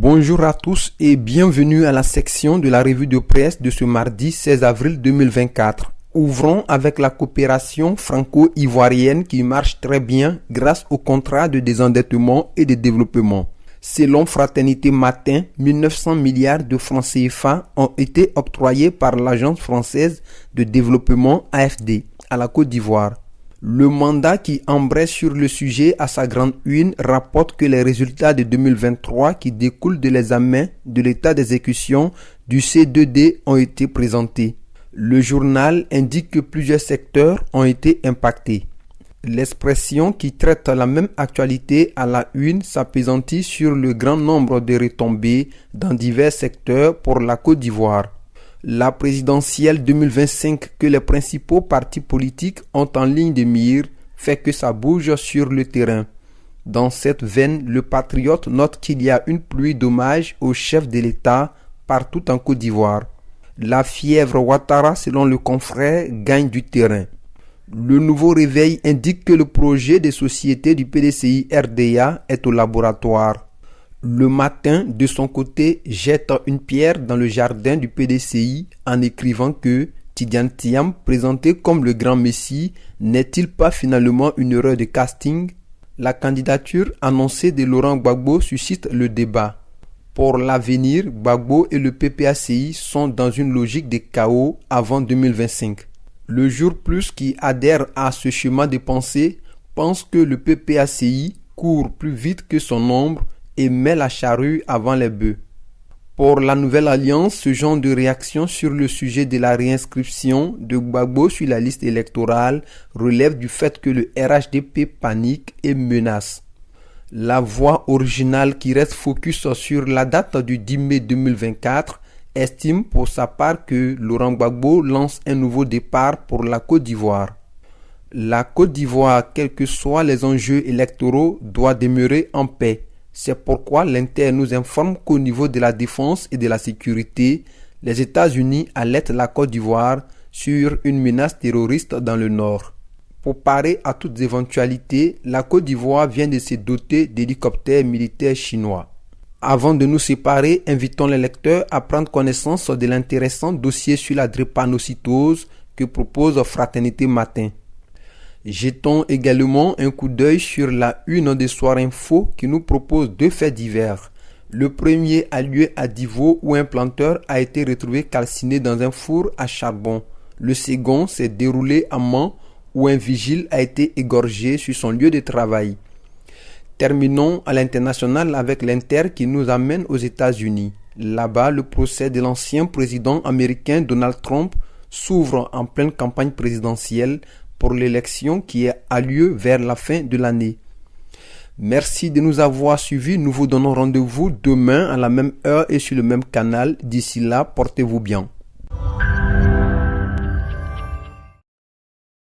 Bonjour à tous et bienvenue à la section de la revue de presse de ce mardi 16 avril 2024. Ouvrons avec la coopération franco-ivoirienne qui marche très bien grâce au contrat de désendettement et de développement. Selon Fraternité Matin, 1900 milliards de francs CFA ont été octroyés par l'Agence française de développement AFD à la Côte d'Ivoire. Le mandat qui embraye sur le sujet à sa grande une rapporte que les résultats de 2023 qui découlent de l'examen de l'état d'exécution du C2D ont été présentés. Le journal indique que plusieurs secteurs ont été impactés. L'expression qui traite la même actualité à la une s'appesantit sur le grand nombre de retombées dans divers secteurs pour la Côte d'Ivoire. La présidentielle 2025 que les principaux partis politiques ont en ligne de mire fait que ça bouge sur le terrain. Dans cette veine, le Patriote note qu'il y a une pluie d'hommages au chef de l'État partout en Côte d'Ivoire. La fièvre Ouattara, selon le confrère, gagne du terrain. Le Nouveau Réveil indique que le projet des sociétés du PDCI RDA est au laboratoire. Le Matin, de son côté, jette une pierre dans le jardin du PDCI en écrivant que Tidiane Thiam, présenté comme le grand messie, n'est-il pas finalement une erreur de casting? La candidature annoncée de Laurent Gbagbo suscite le débat. Pour l'avenir, Gbagbo et le PPACI sont dans une logique de chaos avant 2025. Le Jour Plus, qui adhère à ce schéma de pensée, pense que le PPACI court plus vite que son ombre et met la charrue avant les bœufs. Pour la Nouvelle Alliance, ce genre de réaction sur le sujet de la réinscription de Gbagbo sur la liste électorale relève du fait que le RHDP panique et menace. La voix originale qui reste focus sur la date du 10 mai 2024 estime pour sa part que Laurent Gbagbo lance un nouveau départ pour la Côte d'Ivoire. La Côte d'Ivoire, quels que soient les enjeux électoraux, doit demeurer en paix. C'est pourquoi l'Inter nous informe qu'au niveau de la défense et de la sécurité, les États-Unis alertent la Côte d'Ivoire sur une menace terroriste dans le nord. Pour parer à toutes éventualités, la Côte d'Ivoire vient de se doter d'hélicoptères militaires chinois. Avant de nous séparer, invitons les lecteurs à prendre connaissance de l'intéressant dossier sur la drépanocytose que propose Fraternité Matin. Jetons également un coup d'œil sur la une de Soir Info qui nous propose deux faits divers. Le premier a lieu à Divo où un planteur a été retrouvé calciné dans un four à charbon. Le second s'est déroulé à Mans où un vigile a été égorgé sur son lieu de travail. Terminons à l'international avec l'Inter qui nous amène aux États-Unis. Là-bas, le procès de l'ancien président américain Donald Trump s'ouvre en pleine campagne présidentielle pour l'élection qui a lieu vers la fin de l'année. Merci de nous avoir suivis. Nous vous donnons rendez-vous demain à la même heure et sur le même canal. D'ici là, portez-vous bien.